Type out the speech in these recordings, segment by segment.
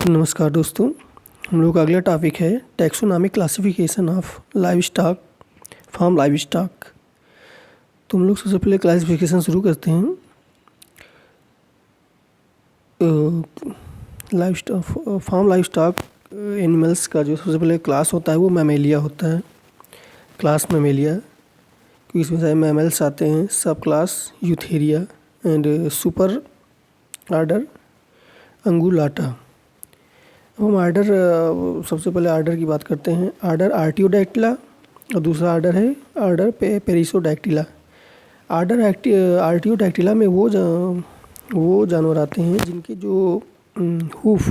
नमस्कार दोस्तों। हम लोग का अगला टॉपिक है taxonomic classification of livestock, farm livestock. तो हम लोग सबसे पहले क्लासिफिकेशन शुरू करते हैं। Livestock, farm livestock animals का जो सबसे पहले क्लास होता है वो मैमेलिया होता है, क्लास मैमेलिया, क्योंकि इसमें सारे मैमल्स आते हैं। Subclass Eutheria and superorder Ungulata. अब हम आर्डर, सबसे पहले आर्डर की बात करते हैं। आर्डर आर्टियोडैक्टिला और दूसरा आर्डर है आर्डर पेरिसोडैक्टिला। आर्डर आर्टियोडैक्टिला में वो जानवर आते हैं जिनके जो हूफ,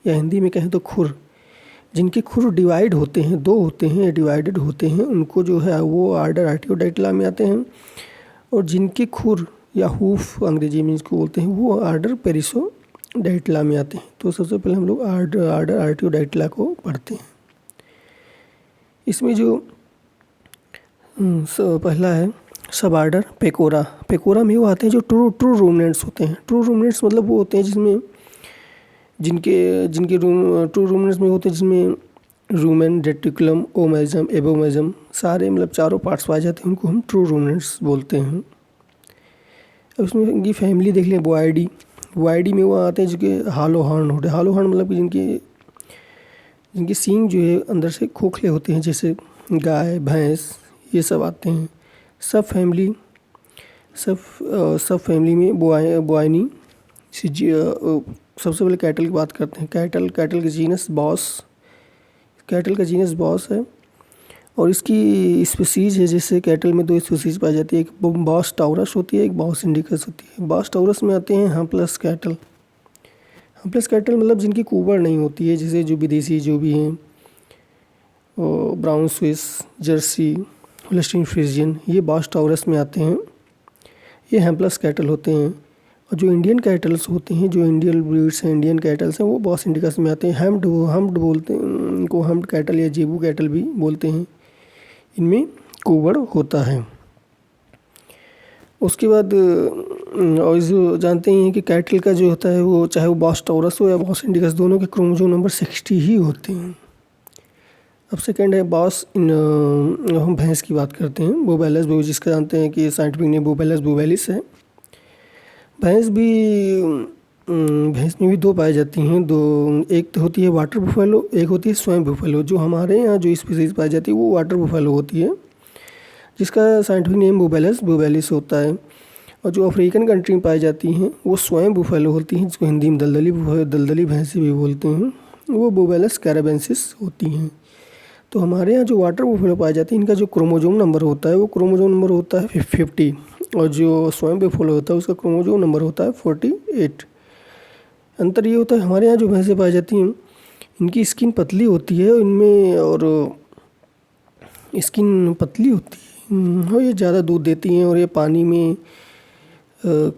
या हिंदी में कहें तो खुर, जिनके खुर डिवाइड होते हैं, दो होते हैं, डिवाइडेड होते हैं, उनको जो है वो आर्डर आर्टियोडैक्टिला में आते हैं। और जिनके खुर या हूफ अंग्रेजी में जिसको बोलते हैं वो आर्डर पेरिसोडैक्टिला में आते हैं। तो सबसे पहले हम लोग आर्डर आर्टियोडैक्टिला को पढ़ते हैं। इसमें जो पहला है सब आर्डर पेकोरा। पेकोरा में वो आते हैं जो ट्रू रूमिनेंट्स होते हैं। ट्रू रूमिनेंट्स मतलब वो होते हैं जिसमें जिनके ट्रू रूमिनेंट्स में होते हैं जिसमें रूमेन, रेटिकुलम, ओमेजम, एबोमेजम सारे मतलब चारों पार्ट्स पाए जाते हैं, उनको हम ट्रू रूमिनेंट्स बोलते हैं। अब इसमें इनकी फैमिली देख लें। बोआइडी। बोआइडी में वो आते हैं जिनके हालो हॉर्न होते हैं। हालो हॉर्न मतलब कि जिनके सींग जो है अंदर से खोखले होते हैं, जैसे गाय, भैंस, ये सब आते हैं। सब फैमिली में बोआइनी। सबसे पहले कैटल की बात करते हैं। कैटल का जीनस बॉस है और इसकी स्पीसीज है। जैसे कैटल में दो स्पीसीज पाई जाती है, एक बॉस टाउरस होती है, एक बॉस इंडिकस होती है। बॉस टाउरस में आते हैं हम्पलेस कैटल। हम्पलेस कैटल मतलब जिनकी कुबर नहीं होती है, जैसे जो विदेशी जो भी हैं, Brown Swiss, Jersey, Holstein Friesian, ये बॉस टाउरस में आते हैं। ये हम्पलेस कैटल होते हैं। और जो इंडियन कैटल्स होते हैं, जो इंडियन ब्रीड्स हैं, इंडियन कैटल्स हैं, वो बॉस इंडिकस में आते हैं। हम्प्ड बोलते हैं इनको, हम्प्ड कैटल या जेबू कैटल भी बोलते हैं। इनमें कुबर होता है। उसके बाद और जो जानते ही हैं कि कैटल का जो होता है वो चाहे वो बॉस टाउरस हो या बॉस इंडिकस, दोनों के क्रोमोसोम नंबर 60 ही होते हैं। अब सेकंड है हम भैंस की बात करते हैं। बोबैलस, जिसका जानते हैं कि साइंटिफिक नेम बोबैलस बोबैलिस है। भैंस में भी दो पाई जाती हैं। एक तो होती है वाटर बुफेलो, एक होती है स्वयं बुफेलो। जो हमारे यहाँ जो स्पीसीज पाई जाती है वो वाटर बुफेलो होती है, जिसका साइंटिफिक नेम बोबैलस बोबैलिस होता है। और जो अफ्रीकन कंट्री में पाई जाती हैं वो स्वयं बुफेलो होती हैं, जिसको हिंदी में दलदली भैंसी भी बोलते हैं, वो बोबैलस कैराबेंसिस होती हैं। तो हमारे यहाँ जो वाटर बुफेलो पाई जाती है, इनका जो क्रोमोसोम नंबर होता है वो क्रोमोसोम नंबर होता है 50, और जो स्वयं बुफेलो होता है उसका क्रोमोसोम नंबर होता है 48। अंतर ये होता है, हमारे यहाँ जो भैंसें पाई जाती हैं इनकी स्किन पतली होती है, इनमें और स्किन पतली होती है और ये ज़्यादा दूध देती हैं, और ये पानी में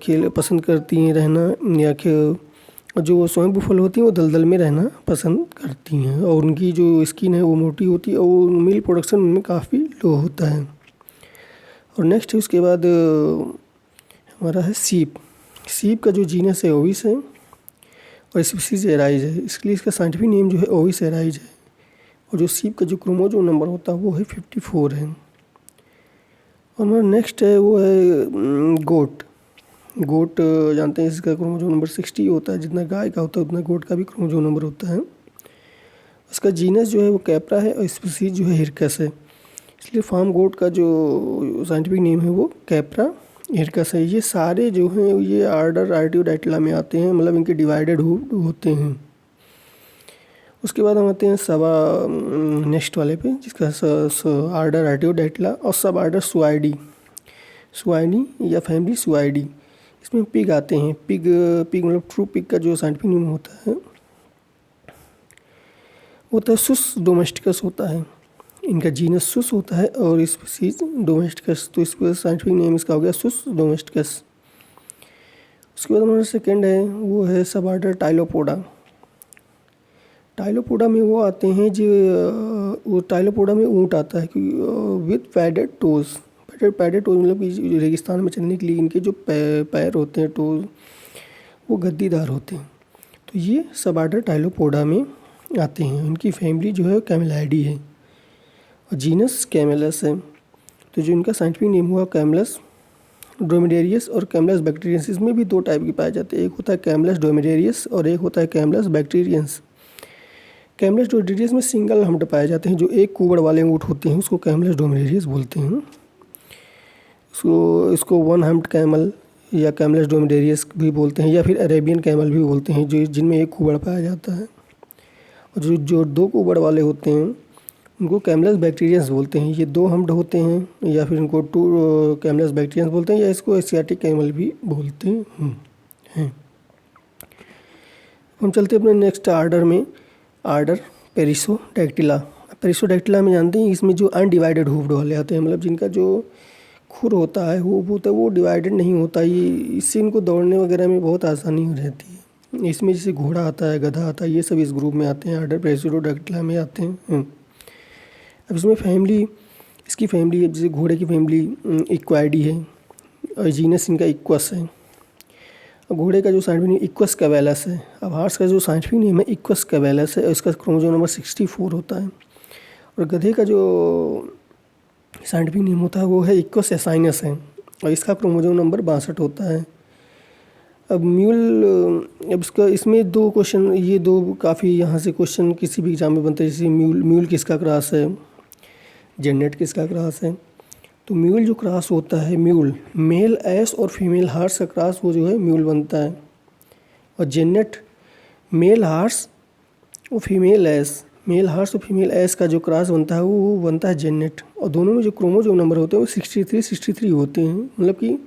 खेल पसंद करती हैं रहना, या जो स्वयं बुफेलो होती हैं वो दलदल में रहना पसंद करती हैं। और उनकी जो स्किन है वो मोटी होती है और मिल्क प्रोडक्शन उनमें काफ़ी लो होता है। और नेक्स्ट है उसके बाद हमारा है सीप। सीप का जो जीनस है ओविस है और स्पीसीज एराइज है, इसके लिए इसका साइंटिफिक नेम जो है ओविस एराइज है। और जो सीप का जो क्रोमोसोम नंबर होता है वो है 54 है। और हमारा नेक्स्ट है वो है गोट। जानते हैं इसका क्रोमोसोम नंबर 60 होता है। जितना गाय का होता है उतना गोट का भी क्रोमोसोम नंबर होता है। उसका जीनस जो है वो कैप्रा है और स्पीसीज जो है हिरकस है। इसलिए फार्म गोट का जो साइंटिफिक नेम है वो कैप्रा हिरकस है। ये सारे जो हैं ये आर्डर आर्टियोडैक्टिला में आते हैं, मतलब इनके डिवाइडेड होते हैं। उसके बाद हम आते हैं नेक्स्ट वाले पे, जिसका आर्डर आर्टियोडैक्टिला और सब आर्डर सुआइडी या फैमिली सुआइडी। इसमें पिग आते हैं। पिग मतलब ट्रू पिग का जो साइंटिफिक नेम होता है सुस डोमेस्टिकस होता है। इनका जीनस सुस होता है और स्पीसीज डोमेस्टिकस, तो इसका साइंटिफिक नेम इसका हो गया सुस डोमेस्टिकस। उसके बाद हमारा सेकेंड है वो है सब आर्डर टाइलोपोडा। टाइलोपोडा में वो आते हैं जो वो टाइलोपोडा में ऊँट आता है with padded toes. Padded toes मतलब कि रेगिस्तान में चलने के लिए इनके जो पैर होते हैं, टोज, वो गद्दीदार होते हैं। तो ये सब आर्डर टाइलोपोडा में आते हैं। इनकी फैमिली जो है कैमेलाइडी है और जीनस कैमेलस है। तो जो इनका साइंटिफिक नेम हुआ कैमलस ड्रोमेडेरियस और कैमलस बैक्टीरियंस। इसमें भी दो टाइप के पाए जाते हैं, एक होता है कैमलस ड्रोमेडेरियस और एक होता है कैमलस बैक्टीरियंस। कैमलस ड्रोमेडेरियस में सिंगल हम्ड पाए जाते हैं, जो एक कुबड़ वाले ऊँट होते हैं उसको कैमलस ड्रोमेडेरियस बोलते हैं। इसको वन हम्ड कैमल या कैमलस ड्रोमेडेरियस भी बोलते हैं, या फिर अरेबियन कैमल भी बोलते हैं, जो जिनमें एक कुबड़ पाया जाता है। और जो दो कुबड़ वाले होते हैं उनको कैमलस बैक्टीरियंस बोलते हैं। ये दो हम्ड होते हैं, या फिर इनको टू कैमलस बैक्टीरियंस बोलते हैं, या इसको एशियाटिक कैमल भी बोलते हैं। हम चलते हैं अपने नेक्स्ट आर्डर में, आर्डर पेरिसोडैक्टिला। पेरिसोडैक्टिला में जानते हैं इसमें जो अनडिवाइडेड हुफ्ड वाले आते हैं, मतलब जिनका जो खुर होता है हुफ होता है वो डिवाइडेड नहीं होता। ये इससे इनको दौड़ने वगैरह में बहुत आसानी हो रहती है। इसमें जैसे घोड़ा आता है, गधा आता है, ये सब इस ग्रुप में आते हैं, आर्डर पेरिसोडैक्टिला में आते हैं। अब इसमें फैमिली, इसकी फैमिली जैसे घोड़े की फैमिली इक्वाइडी है और जीनस इनका इक्वस है। अब घोड़े का जो साइंटिफिक नेम इक्वस कैवेलस है। अब हॉर्स का जो साइंटिफिक नेम है इक्वस कैवेलस है और इसका क्रोमोसोम नंबर 64 होता है। और गधे का जो साइंटिफिक नेम होता है वो है इक्वस एसाइनस है और इसका क्रोमोसोम नंबर 62 होता है। अब म्यूल, अब इसका इसमें दो क्वेश्चन, ये दो काफ़ी यहाँ से क्वेश्चन किसी भी एग्जाम में बनते हैं। जैसे म्यूल किसका क्रॉस है, जेनेट किसका क्रॉस है। तो म्यूल जो क्रॉस होता है, म्यूल मेल एस और फीमेल हार्स का क्रॉस वो जो है म्यूल बनता है। और जेनेट मेल हार्स और फीमेल एस, मेल हार्स और फीमेल एस का जो क्रॉस बनता है वो बनता है जेनेट। और दोनों में जो क्रोमोसोम नंबर होते हैं वो 63 होते हैं। मतलब कि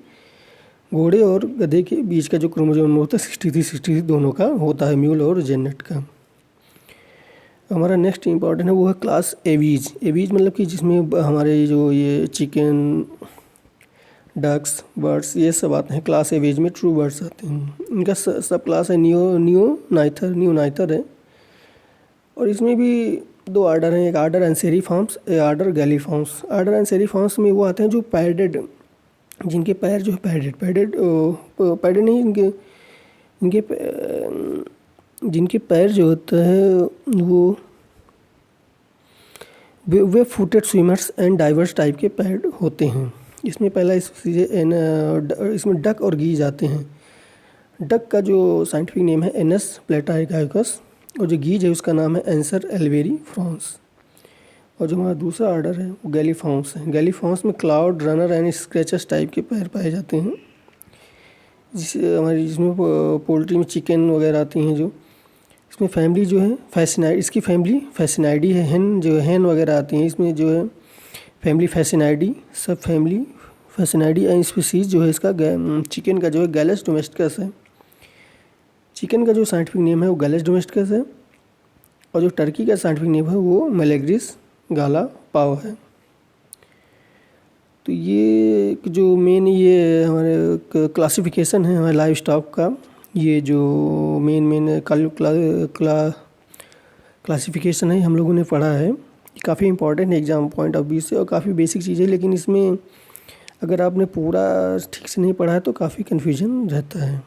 घोड़े और गधे के बीच का जो क्रोमोसोम नंबर होता है 63 दोनों का होता है, म्यूल और जेनेट का। हमारा नेक्स्ट इंपॉर्टेंट है वो है क्लास एवीज। एवीज मतलब कि जिसमें हमारे जो ये चिकन, डक्स, बर्ड्स ये सब आते हैं। क्लास एवीज में ट्रू बर्ड्स आते हैं। इनका सब क्लास है नियोनाइथर है। और इसमें भी दो आर्डर हैं, एक आर्डर एंसेरिफॉर्म्स, एक आर्डर गैलीफॉर्म्स। आर्डर एंसेरिफॉर्म्स में वो आते हैं जो पैडेड, जिनके पैर जो है पैडेड नहीं, जिनके पैर जो होता है वो web footed swimmers and divers type के पैर होते हैं। इसमें पहला इसमें डक और गीज आते हैं। डक का जो साइंटिफिक नेम है एनस प्लेटाइकाइकस और जो गीज है उसका नाम है एंसर एल्वेरी फ्रांस। और जो हमारा दूसरा आर्डर है वो गैलीफॉर्म्स है। गैलीफॉर्म्स में क्लाउड, रनर एंड स्क्रैचर्स टाइप के पैर पाए जाते हैं। जिसमें पोल्ट्री में चिकन वगैरह आती हैं। जो इसमें फैमिली जो है फैसिनाइड, इसकी फैमिली फैसिनाइडी है। हैन वगैरह आती हैं इसमें जो है फैमिली फैसिनाइडी, सब फैमिली फैसिनाइडी एंड स्पीसीज जो है इसका चिकन का जो है गैलस डोमेस्टिकस है। चिकन का जो साइंटिफिक नेम है वो गैलस डोमेस्टिकस है और जो टर्की का साइंटिफिक नेम है वो मेलेग्रिस गाला पाव है। तो ये जो मेन ये हमारे क्लासिफिकेशन है हमारे लाइव स्टॉक का, ये जो मेन क्लासिफिकेशन है हम लोगों ने पढ़ा है। काफ़ी इंपॉर्टेंट है एग्ज़ाम पॉइंट ऑफ व्यू से और काफ़ी बेसिक चीज़ है, लेकिन इसमें अगर आपने पूरा ठीक से नहीं पढ़ा है तो काफ़ी कन्फ्यूजन रहता है।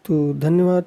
तो धन्यवाद।